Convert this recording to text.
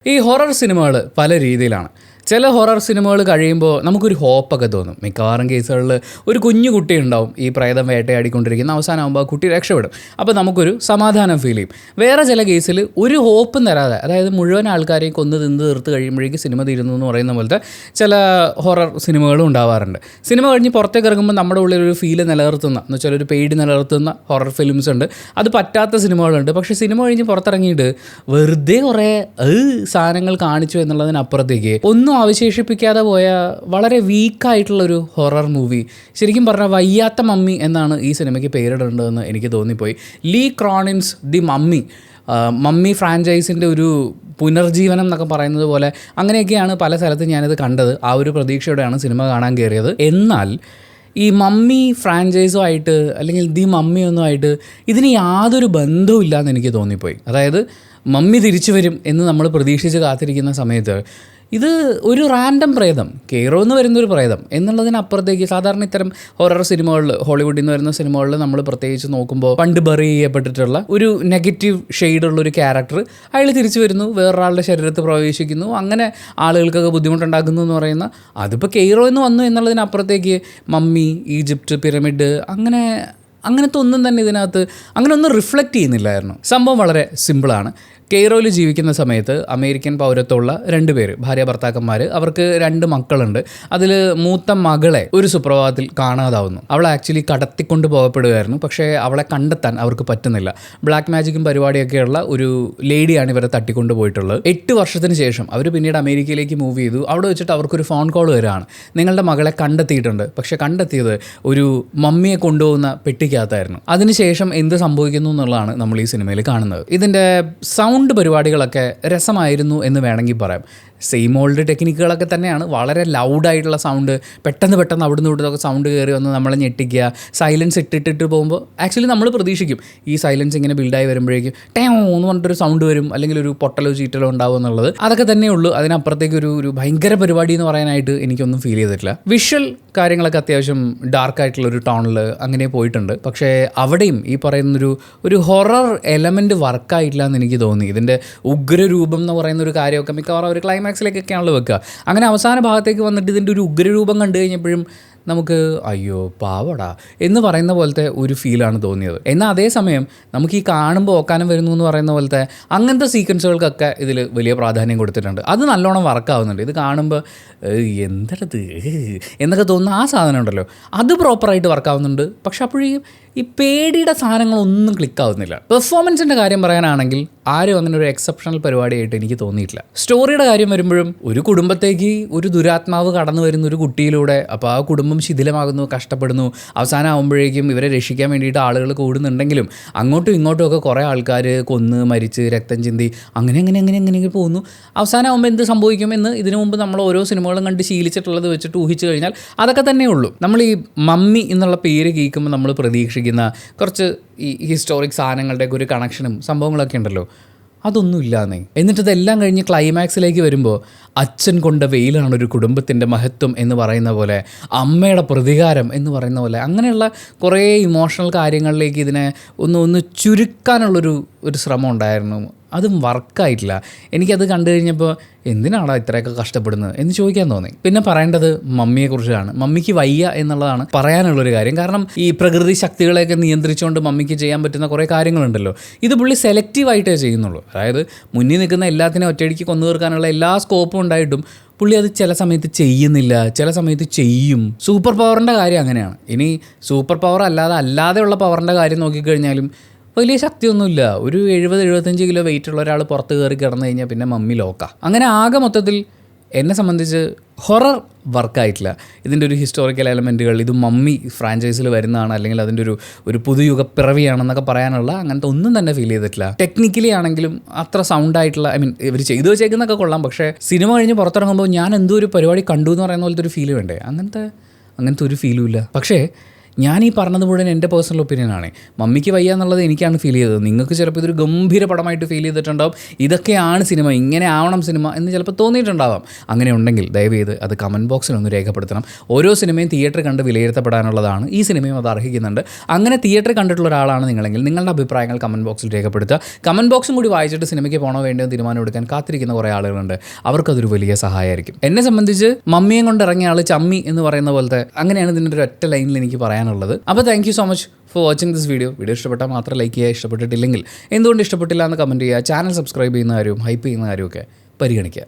ഈ ഹൊറർ സിനിമകൾ പല രീതിയിലാണ്. ചില ഹൊറർ സിനിമകൾ കഴിയുമ്പോൾ നമുക്കൊരു ഹോപ്പൊക്കെ തോന്നും. മിക്കവാറും കേസുകളിൽ ഒരു കുഞ്ഞു കുട്ടി ഉണ്ടാവും ഈ പ്രേതം വേട്ടയാടിക്കൊണ്ടിരിക്കുന്ന, അവസാനമാകുമ്പോൾ ആ കുട്ടി രക്ഷപ്പെടും. അപ്പോൾ നമുക്കൊരു സമാധാനം ഫീൽ ചെയ്യും. വേറെ ചില കേസിൽ ഒരു ഹോപ്പും തരാതെ, അതായത് മുഴുവൻ ആൾക്കാരെയും കൊന്ന് തിന്ന് തീർത്ത് കഴിയുമ്പോഴേക്കും സിനിമ തീരുന്നു എന്ന് പറയുന്ന പോലത്തെ ചില ഹൊറർ സിനിമകളും ഉണ്ടാവാറുണ്ട്. സിനിമ കഴിഞ്ഞ് പുറത്തേക്ക് ഇറങ്ങുമ്പോൾ നമ്മുടെ ഉള്ളിലൊരു ഫീല് നിലനിർത്തുന്ന, എന്ന് വെച്ചാൽ ഒരു പേടി നിലനിർത്തുന്ന ഹൊറർ ഫിലിംസ് ഉണ്ട്. അത് പറ്റാത്ത സിനിമകളുണ്ട്. പക്ഷേ സിനിമ കഴിഞ്ഞ് പുറത്തിറങ്ങിയിട്ട് വെറുതെ കുറേ സാധനങ്ങൾ കാണിച്ചു എന്നുള്ളതിനപ്പുറത്തേക്ക് ഒന്നും അവശേഷിപ്പിക്കാതെ പോയ വളരെ വീക്കായിട്ടുള്ളൊരു ഹൊറർ മൂവി. ശരിക്കും പറഞ്ഞാൽ വയ്യാത്ത മമ്മി എന്നാണ് ഈ സിനിമയ്ക്ക് പേരിടേണ്ടതെന്ന് എനിക്ക് തോന്നിപ്പോയി. ലീ ക്രോണിൻസ് ദി മമ്മി ഫ്രാഞ്ചൈസിൻ്റെ ഒരു പുനർജീവനം എന്നൊക്കെ പറയുന്നത് പോലെ അങ്ങനെയൊക്കെയാണ് പല സ്ഥലത്തും ഞാനിത് കണ്ടത്. ആ ഒരു പ്രതീക്ഷയോടെയാണ് സിനിമ കാണാൻ കയറിയത്. എന്നാൽ ഈ മമ്മി ഫ്രാഞ്ചൈസുമായിട്ട് അല്ലെങ്കിൽ ദി മമ്മിയൊന്നുമായിട്ട് ഇതിന് യാതൊരു ബന്ധവും ഇല്ലയെന്ന് എനിക്ക് തോന്നിപ്പോയി. അതായത് മമ്മി തിരിച്ചു വരും എന്ന് നമ്മൾ പ്രതീക്ഷിച്ച് കാത്തിരിക്കുന്ന സമയത്ത് ഇത് ഒരു റാൻഡം പ്രേതം, കെയ്റോ എന്ന് വരുന്നൊരു പ്രേതം എന്നുള്ളതിനപ്പുറത്തേക്ക് സാധാരണ ഇത്തരം ഹൊറർ സിനിമകളിൽ, ഹോളിവുഡിൽ നിന്ന് വരുന്ന സിനിമകളിൽ നമ്മൾ പ്രത്യേകിച്ച് നോക്കുമ്പോൾ പണ്ട് ബറി ചെയ്യപ്പെട്ടിട്ടുള്ള ഒരു നെഗറ്റീവ് ഷെയ്ഡുള്ളൊരു ക്യാരക്ടർ അയാൾ തിരിച്ചു വരുന്നു, വേറൊരാളുടെ ശരീരത്തിൽ പ്രവേശിക്കുന്നു, അങ്ങനെ ആളുകൾക്കൊക്കെ ബുദ്ധിമുട്ടുണ്ടാക്കുന്നു എന്ന് പറയുന്ന, അതിപ്പോൾ കെയ്റോ എന്ന് വന്നു എന്നുള്ളതിനപ്പുറത്തേക്ക് മമ്മി, ഈജിപ്റ്റ്, പിരമിഡ്, അങ്ങനത്തെ ഒന്നും തന്നെ ഇതിനകത്ത് അങ്ങനെ ഒന്നും റിഫ്ലക്റ്റ് ചെയ്യുന്നില്ലായിരുന്നു. സംഭവം വളരെ സിമ്പിളാണ്. കെയ്റോയിൽ ജീവിക്കുന്ന സമയത്ത് അമേരിക്കൻ പൗരത്വമുള്ള 2 പേര്, ഭാര്യ ഭർത്താക്കന്മാർ, അവർക്ക് 2 മക്കളുണ്ട്. അതിൽ മൂത്ത മകളെ ഒരു സുപ്രഭാതത്തിൽ കാണാതാവുന്നു. അവളെ ആക്ച്വലി കടത്തിക്കൊണ്ട് പോകപ്പെടുകയായിരുന്നു. പക്ഷേ അവളെ കണ്ടെത്താൻ അവർക്ക് പറ്റുന്നില്ല. ബ്ലാക്ക് മാജിക്കും പരിപാടിയൊക്കെയുള്ള ഒരു ലേഡിയാണ് ഇവരെ തട്ടിക്കൊണ്ട് പോയിട്ടുള്ളത്. 8 വർഷത്തിന് ശേഷം അവർ പിന്നീട് അമേരിക്കയിലേക്ക് മൂവ് ചെയ്തു. അവിടെ വെച്ചിട്ട് അവർക്കൊരു ഫോൺ കോൾ വരികയാണ്, നിങ്ങളുടെ മകളെ കണ്ടെത്തിയിട്ടുണ്ട്. പക്ഷേ കണ്ടെത്തിയത് ഒരു മമ്മിയെ കൊണ്ടുപോകുന്ന പെട്ടിക്കകത്തായിരുന്നു. അതിനുശേഷം എന്ത് സംഭവിക്കുന്നു എന്നുള്ളതാണ് നമ്മൾ ഈ സിനിമയിൽ കാണുന്നത്. ഇതിൻ്റെ സൗണ്ട് പരിപാടികളൊക്കെ രസമായിരുന്നു എന്ന് വേണമെങ്കിൽ പറയാം. സെയിം ഓൾഡ് ടെക്നിക്കുകളൊക്കെ തന്നെയാണ്. വളരെ ലൗഡായിട്ടുള്ള സൗണ്ട്, പെട്ടെന്ന് അവിടുന്ന് ഇവിടുന്നൊക്കെ സൗണ്ട് കയറി വന്ന് നമ്മളെ ഞെട്ടിക്കുക. സൈലൻസ് ഇട്ടിട്ട് പോകുമ്പോൾ ആക്ച്വലി നമ്മൾ പ്രതീക്ഷിക്കും ഈ സൈലൻസ് ഇങ്ങനെ ബിൽഡായി വരുമ്പോഴേക്കും ടേം എന്ന് പറഞ്ഞിട്ടൊരു സൗണ്ട് വരും, അല്ലെങ്കിൽ ഒരു പൊട്ടലോ ചീറ്റലോ ഉണ്ടാവും എന്നുള്ളത്. അതൊക്കെ തന്നെയുള്ളൂ. അതിനപ്പുറത്തേക്ക് ഒരു ഭയങ്കര പരിപാടി എന്ന് പറയാനായിട്ട് എനിക്കൊന്നും ഫീൽ ചെയ്തിട്ടില്ല. വിഷ്വൽ കാര്യങ്ങളൊക്കെ അത്യാവശ്യം ഡാർക്കായിട്ടുള്ളൊരു ടോണിൽ അങ്ങനെ പോയിട്ടുണ്ട്. പക്ഷേ അവിടെയും ഈ പറയുന്നൊരു ഹൊറർ എലമെൻറ്റ് വർക്കായിട്ടില്ല എന്ന് എനിക്ക് തോന്നി. ഇതിൻ്റെ ഉഗ്രരൂപം എന്ന് പറയുന്നൊരു കാര്യമൊക്കെ മിക്കവാറും ഒരു ക്ലൈമാക്സിലേക്കൊക്കെയാണല്ലോ വെക്കുക. അങ്ങനെ അവസാന ഭാഗത്തേക്ക് വന്നിട്ട് ഇതിൻ്റെ ഒരു ഉഗ്രരൂപം കണ്ടു കഴിഞ്ഞപ്പോഴും നമുക്ക് അയ്യോ പാവടാ എന്ന് പറയുന്ന പോലത്തെ ഒരു ഫീലാണ് തോന്നിയത്. എന്നാൽ അതേസമയം നമുക്ക് ഈ കാണുമ്പോൾ ഓക്കാനം വരുന്നു എന്ന് പറയുന്ന പോലത്തെ അങ്ങനത്തെ സീക്വൻസുകൾക്കൊക്കെ ഇതിൽ വലിയ പ്രാധാന്യം കൊടുത്തിട്ടുണ്ട്. അത് നല്ലോണം വർക്കാവുന്നുണ്ട്. ഇത് കാണുമ്പോൾ എന്തത് എന്നൊക്കെ തോന്നുന്ന ആ സാധനം ഉണ്ടല്ലോ, അത് പ്രോപ്പറായിട്ട് വർക്കാവുന്നുണ്ട്. പക്ഷെ അപ്പോഴേക്കും ഈ പേടിയുടെ സാധനങ്ങളൊന്നും ക്ലിക്കാവുന്നില്ല. പെർഫോമൻസിൻ്റെ കാര്യം പറയാനാണെങ്കിൽ ആരും അങ്ങനെ ഒരു എക്സെപ്ഷണൽ പരിപാടിയായിട്ട് എനിക്ക് തോന്നിയിട്ടില്ല. സ്റ്റോറിയുടെ കാര്യം വരുമ്പോഴും ഒരു കുടുംബത്തേക്ക് ഒരു ദുരാത്മാവ് കടന്നു വരുന്ന ഒരു കുട്ടിയിലൂടെ, അപ്പോൾ ആ കുടുംബം ശിഥിലമാകുന്നു, കഷ്ടപ്പെടുന്നു. അവസാനമാകുമ്പോഴേക്കും ഇവരെ രക്ഷിക്കാൻ വേണ്ടിയിട്ട് ആളുകൾ കൂടുന്നുണ്ടെങ്കിലും അങ്ങോട്ടും ഇങ്ങോട്ടും ഒക്കെ കുറേ ആൾക്കാർ കൊന്ന് മരിച്ച് രക്തം ചിന്തി അങ്ങനെ പോകുന്നു. അവസാനമാകുമ്പോൾ എന്ത് സംഭവിക്കുമെന്ന് ഇതിനു മുമ്പ് നമ്മൾ ഓരോ സിനിമകളും കണ്ട് ശീലിച്ചിട്ടുള്ളത് വെച്ചിട്ട് ഊഹിച്ചു കഴിഞ്ഞാൽ അതൊക്കെ തന്നെ ഉള്ളൂ. നമ്മൾ ഈ മമ്മി എന്നുള്ള പേര് കേൾക്കുമ്പോൾ നമ്മൾ പ്രതീക്ഷിക്കുന്ന കുറച്ച് ഈ ഹിസ്റ്റോറിക് സാധനങ്ങളുടെയൊക്കെ ഒരു കണക്ഷനും സംഭവങ്ങളൊക്കെ ഉണ്ടല്ലോ, അതൊന്നും ഇല്ലാന്നേ. എന്നിട്ട് ഇതെല്ലാം കഴിഞ്ഞ് ക്ലൈമാക്സിലേക്ക് വരുമ്പോൾ അച്ഛൻ കൊണ്ട വെയിലാണ് ഒരു കുടുംബത്തിൻ്റെ മഹത്വം എന്ന് പറയുന്ന പോലെ, അമ്മയുടെ പ്രതികാരം എന്ന് പറയുന്ന പോലെ, അങ്ങനെയുള്ള കുറേ ഇമോഷണൽ കാര്യങ്ങളിലേക്ക് ഇതിനെ ഒന്ന് ചുരുക്കാനുള്ളൊരു ശ്രമം ഉണ്ടായിരുന്നു. അതും വർക്കായിട്ടില്ല. എനിക്കത് കണ്ടു കഴിഞ്ഞപ്പോൾ എന്തിനാണോ ഇത്രയൊക്കെ കഷ്ടപ്പെടുന്നത് എന്ന് ചോദിക്കാൻ തോന്നി. പിന്നെ പറയേണ്ടത് മമ്മിയെക്കുറിച്ചാണ്. മമ്മിക്ക് വയ്യ എന്നുള്ളതാണ് പറയാനുള്ളൊരു കാര്യം. കാരണം ഈ പ്രകൃതി ശക്തികളെയൊക്കെ നിയന്ത്രിച്ചുകൊണ്ട് മമ്മിക്ക് ചെയ്യാൻ പറ്റുന്ന കുറേ കാര്യങ്ങളുണ്ടല്ലോ, ഇത് പുള്ളി സെലക്റ്റീവായിട്ടേ ചെയ്യുന്നുള്ളൂ. അതായത് മുന്നിൽ നിൽക്കുന്ന എല്ലാത്തിനും ഒറ്റയടിക്ക് കൊന്നു തീർക്കാനുള്ള എല്ലാ സ്കോപ്പും ഉണ്ടായിട്ടും പുള്ളി അത് ചില സമയത്ത് ചെയ്യുന്നില്ല, ചില സമയത്ത് ചെയ്യും. സൂപ്പർ പവറിൻ്റെ കാര്യം അങ്ങനെയാണ്. ഇനി സൂപ്പർ പവർ അല്ലാതെയുള്ള പവറിൻ്റെ കാര്യം നോക്കിക്കഴിഞ്ഞാലും വലിയ ശക്തിയൊന്നുമില്ല. ഒരു 70-75 കിലോ വെയിറ്റുള്ള ഒരാൾ പുറത്ത് കയറി കിടന്നു കഴിഞ്ഞാൽ പിന്നെ മമ്മി ലോക്ക. അങ്ങനെ ആകെ മൊത്തത്തിൽ എന്നെ സംബന്ധിച്ച് ഹൊറർ വർക്കായിട്ടില്ല. ഇതിൻ്റെ ഒരു ഹിസ്റ്റോറിക്കൽ എലമെൻറ്റുകൾ, ഇത് മമ്മി ഫ്രാഞ്ചൈസിൽ വരുന്നതാണ് അല്ലെങ്കിൽ അതിൻ്റെ ഒരു പുതുയുഗ പിറവിയാണെന്നൊക്കെ പറയാനുള്ള അങ്ങനത്തെ ഒന്നും തന്നെ ഫീൽ ചെയ്തിട്ടില്ല. ടെക്നിക്കലി ആണെങ്കിലും അത്ര സൗണ്ടായിട്ടുള്ള, ഇവർ ചെയ്തു വെച്ചേക്കുന്നൊക്കെ കൊള്ളാം. പക്ഷേ സിനിമ കഴിഞ്ഞ് പുറത്തിറങ്ങുമ്പോൾ ഞാൻ എന്തോ ഒരു പരിപാടി കണ്ടു എന്ന് പറയുന്ന പോലത്തെ ഒരു ഫീല് വേണ്ടേ, അങ്ങനത്തെ ഒരു ഫീലും ഇല്ല. പക്ഷേ ഞാൻ ഈ പറഞ്ഞത് മുഴുവൻ എൻ്റെ പേഴ്സണൽ ഒപ്പീനിയനാണ്. മമ്മിക്ക് വയ്യ എന്നുള്ളത് എനിക്കാണ് ഫീൽ ചെയ്തത്. നിങ്ങൾക്ക് ചിലപ്പോൾ ഇതൊരു ഗംഭീര പടമായിട്ട് ഫീൽ ചെയ്തിട്ടുണ്ടാവും. ഇതൊക്കെയാണ് സിനിമ, ഇങ്ങനെ ആവണം സിനിമ എന്ന് ചിലപ്പോൾ തോന്നിയിട്ടുണ്ടാവാം. അങ്ങനെ ഉണ്ടെങ്കിൽ ദയവ് ചെയ്ത് അത് കമൻറ്റ് ബോക്സിലൊന്ന് രേഖപ്പെടുത്തണം. ഓരോ സിനിമയും തിയേറ്റർ കണ്ട് വിലയിരുത്തപ്പെടാനുള്ളതാണ്. ഈ സിനിമയും അത് അർഹിക്കുന്നുണ്ട്. അങ്ങനെ തിയേറ്റർ കണ്ടിട്ടുള്ള ഒരാളാണ് നിങ്ങളെങ്കിൽ നിങ്ങളുടെ അഭിപ്രായങ്ങൾ കമൻറ്റ് ബോക്സിൽ രേഖപ്പെടുത്തുക. കമൻറ്റ് ബോക്സും കൂടി വായിച്ചിട്ട് സിനിമയ്ക്ക് പോകണോ വേണ്ടോ തീരുമാനം എടുക്കാൻ കാത്തിരിക്കുന്ന കുറേ ആളുകളുണ്ട്. അവർക്കതൊരു വലിയ സഹായമായിരിക്കും. എന്നെ സംബന്ധിച്ച് മമ്മിയെ കൊണ്ട് ഇറങ്ങിയ ആൾ ചമ്മി എന്ന് പറയുന്ന പോലത്തെ അങ്ങനെയാണ് ഇതിൻ്റെ ഒരു ഒറ്റ ലൈനിൽ എനിക്ക് പറയാനുള്ളത്. അപ്പോൾ thank you so much for watching this video. Video ഇഷ്ടപ്പെട്ടാൽ മാത്രം ലൈക്ക് ചെയ്യുക, ഇഷ്ടപ്പെട്ടിട്ടില്ലെങ്കിൽ എന്തുകൊണ്ട് ഇഷ്ടപ്പെട്ടില്ല എന്ന് കമൻറ്റ് ചെയ്യുക. ചാനൽ സബ്സ്ക്രൈബ് ചെയ്യുന്ന കാര്യവും ഹൈപ്പ് ചെയ്യുന്ന കാര്യമൊക്കെ പരിഗണിക്കുക.